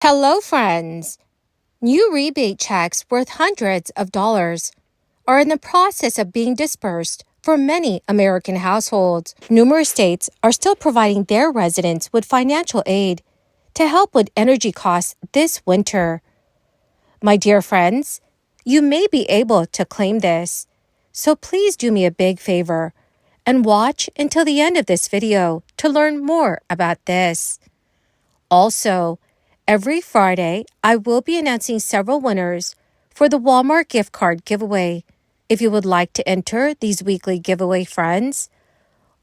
Hello, friends! New rebate checks worth hundreds of dollars are in the process of being dispersed for many American households. Numerous states are still providing their residents with financial aid to help with energy costs this winter. My dear friends, you may be able to claim this, so please do me a big favor and watch until the end of this video to learn more about this. Also, every Friday, I will be announcing several winners for the Walmart gift card giveaway. If you would like to enter these weekly giveaway, friends,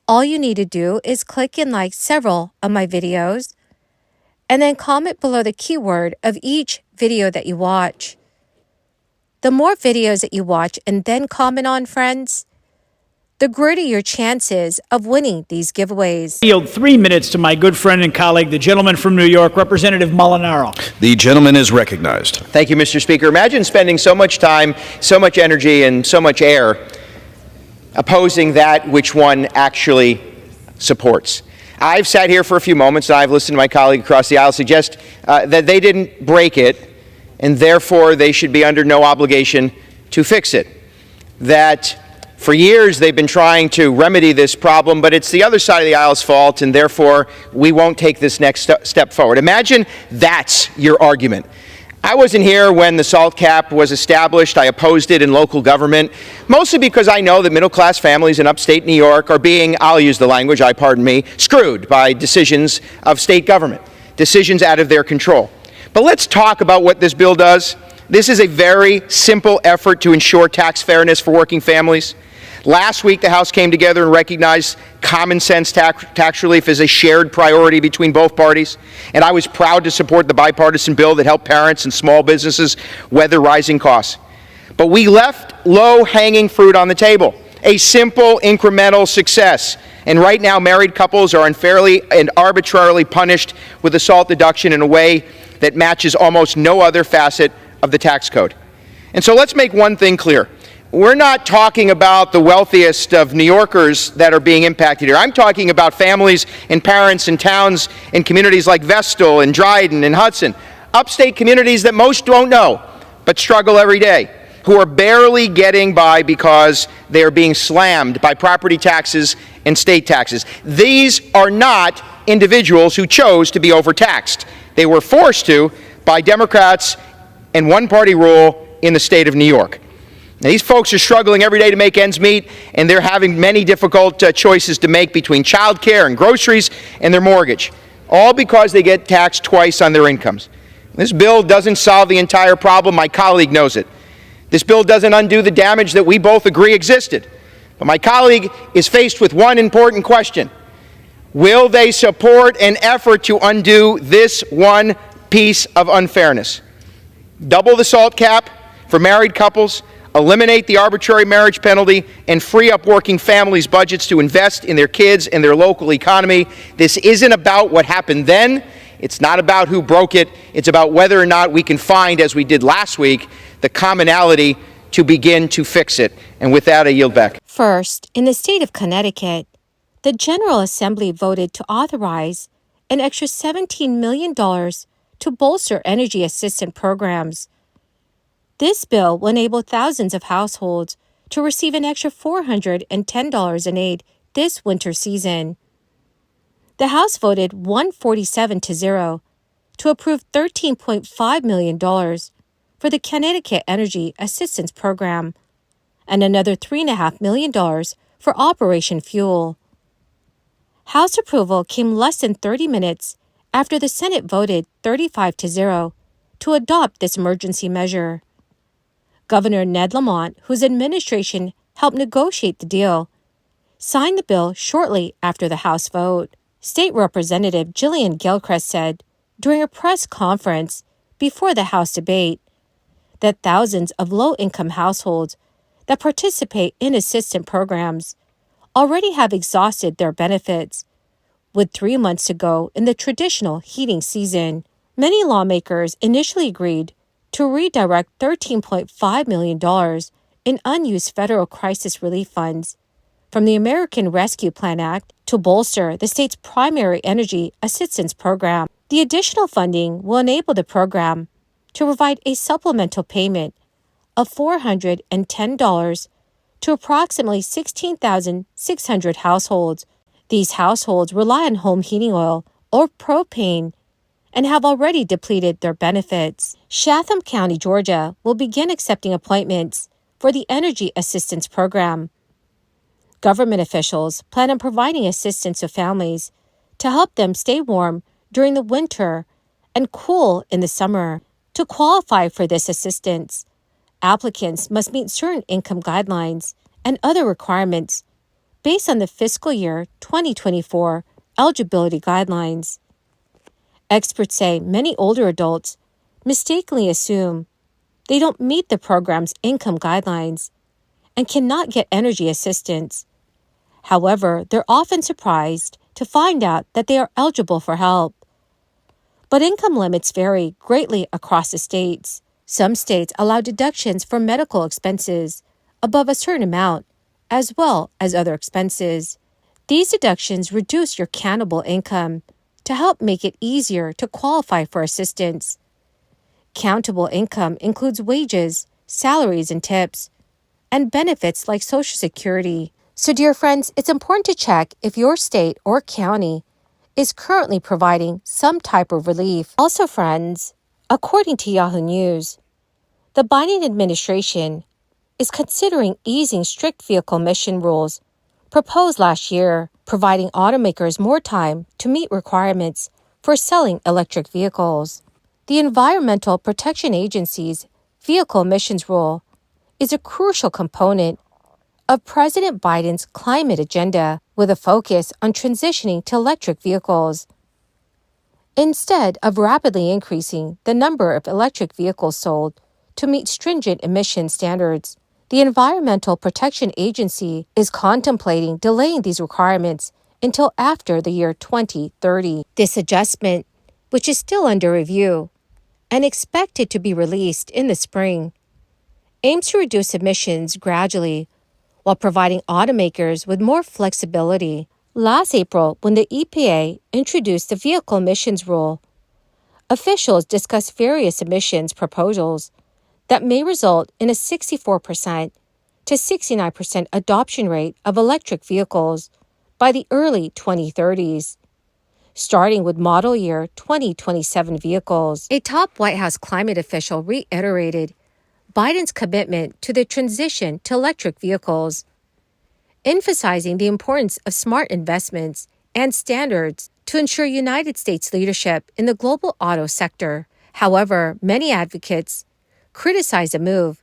all you need to do is click and like several of my videos and then comment below the keyword of each video that you watch. The more videos that you watch and then comment on, friends, the greater your chances of winning these giveaways. I yield 3 minutes to my good friend and colleague, the gentleman from New York, Representative Molinaro. The gentleman is recognized. Thank you, Mr. Speaker. Imagine spending so much time, so much energy, and so much air opposing that which one actually supports. I've sat here for a few moments, and I've listened to my colleague across the aisle suggest that they didn't break it, and therefore they should be under no obligation to fix it. That for years, they've been trying to remedy this problem, but it's the other side of the aisle's fault, and therefore we won't take this next step forward. Imagine that's your argument. I wasn't here when the SALT cap was established. I opposed it in local government, mostly because I know that middle-class families in upstate New York are being, I'll use the language, pardon me, screwed by decisions of state government, decisions out of their control. But let's talk about what this bill does. This is a very simple effort to ensure tax fairness for working families. Last week, the House came together and recognized common sense tax relief as a shared priority between both parties. And I was proud to support the bipartisan bill that helped parents and small businesses weather rising costs. But we left low-hanging fruit on the table, a simple incremental success. And right now, married couples are unfairly and arbitrarily punished with a SALT deduction in a way that matches almost no other facet of the tax code. And so let's make one thing clear. We're not talking about the wealthiest of New Yorkers that are being impacted here. I'm talking about families and parents in towns and communities like Vestal and Dryden and Hudson, upstate communities that most don't know but struggle every day, who are barely getting by because they are being slammed by property taxes and state taxes. These are not individuals who chose to be overtaxed. They were forced to by Democrats and one-party rule in the state of New York. Now, these folks are struggling every day to make ends meet, and they're having many difficult choices to make between child care and groceries and their mortgage, all because they get taxed twice on their incomes. This bill doesn't solve the entire problem. My colleague knows it. This bill doesn't undo the damage that we both agree existed. But my colleague is faced with one important question. Will they support an effort to undo this one piece of unfairness? Double the SALT cap for married couples, eliminate the arbitrary marriage penalty, and free up working families' budgets to invest in their kids and their local economy. This isn't about what happened then. It's not about who broke it. It's about whether or not we can find, as we did last week, the commonality to begin to fix it. And with that, I yield back. First, in the state of Connecticut, the General Assembly voted to authorize an extra $17 million to bolster energy assistance programs. This bill will enable thousands of households to receive an extra $410 in aid this winter season. The House voted 147-0 to approve $13.5 million for the Connecticut Energy Assistance Program and another $3.5 million for Operation Fuel. House approval came less than 30 minutes after the Senate voted 35-0 to adopt this emergency measure. Governor Ned Lamont, whose administration helped negotiate the deal, signed the bill shortly after the House vote. State Representative Jillian Gilchrist said during a press conference before the House debate that thousands of low-income households that participate in assistance programs already have exhausted their benefits, with 3 months to go in the traditional heating season. Many lawmakers initially agreed to redirect $13.5 million in unused federal crisis relief funds from the American Rescue Plan Act to bolster the state's primary energy assistance program. The additional funding will enable the program to provide a supplemental payment of $410 to approximately 16,600 households. These households rely on home heating oil or propane and have already depleted their benefits. Chatham County, Georgia, will begin accepting appointments for the Energy Assistance Program. Government officials plan on providing assistance to families to help them stay warm during the winter and cool in the summer. To qualify for this assistance, applicants must meet certain income guidelines and other requirements based on the fiscal year 2024 eligibility guidelines. Experts say many older adults mistakenly assume they don't meet the program's income guidelines and cannot get energy assistance. However, they're often surprised to find out that they are eligible for help. But income limits vary greatly across the states. Some states allow deductions for medical expenses above a certain amount, as well as other expenses. These deductions reduce your countable income to help make it easier to qualify for assistance. Countable income includes wages, salaries, and tips, and benefits like Social Security. So, dear friends, it's important to check if your state or county is currently providing some type of relief. Also, friends, according to Yahoo News, the Biden administration is considering easing strict vehicle emission rules proposed last year, providing automakers more time to meet requirements for selling electric vehicles. The Environmental Protection Agency's vehicle emissions rule is a crucial component of President Biden's climate agenda, with a focus on transitioning to electric vehicles. Instead of rapidly increasing the number of electric vehicles sold to meet stringent emission standards, the Environmental Protection Agency is contemplating delaying these requirements until after the year 2030. This adjustment, which is still under review and expected to be released in the spring, aims to reduce emissions gradually while providing automakers with more flexibility. Last April, when the EPA introduced the vehicle emissions rule, officials discussed various emissions proposals that may result in a 64% to 69% adoption rate of electric vehicles by the early 2030s, starting with model year 2027 vehicles. A top White House climate official reiterated Biden's commitment to the transition to electric vehicles, emphasizing the importance of smart investments and standards to ensure United States leadership in the global auto sector. However, many advocates criticize the move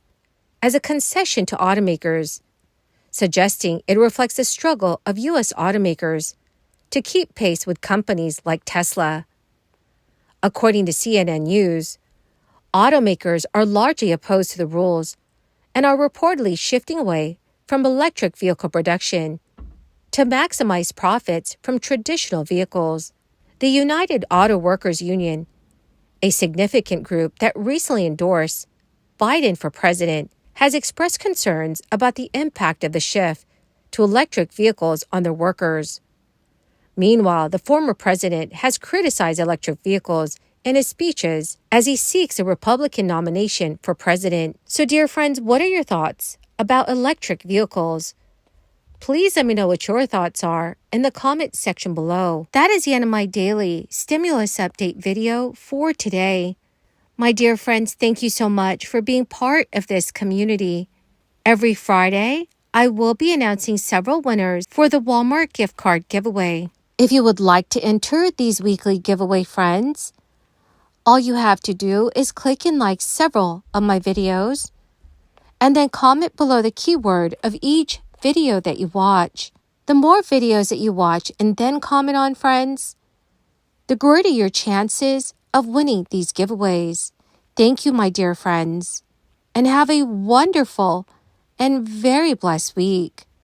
as a concession to automakers, suggesting it reflects the struggle of U.S. automakers to keep pace with companies like Tesla. According to CNN News, automakers are largely opposed to the rules and are reportedly shifting away from electric vehicle production to maximize profits from traditional vehicles. The United Auto Workers Union, a significant group that recently endorsed Biden for president, has expressed concerns about the impact of the shift to electric vehicles on their workers. Meanwhile, the former president has criticized electric vehicles in his speeches as he seeks a Republican nomination for president. So, dear friends, what are your thoughts about electric vehicles? Please let me know what your thoughts are in the comment section below. That is the end of my daily stimulus update video for today. My dear friends, thank you so much for being part of this community. Every Friday, I will be announcing several winners for the Walmart gift card giveaway. If you would like to enter these weekly giveaway, friends, all you have to do is click and like several of my videos, and then comment below the keyword of each video that you watch. The more videos that you watch and then comment on, friends, the greater your chances of winning these giveaways. Thank you, my dear friends, and have a wonderful and very blessed week.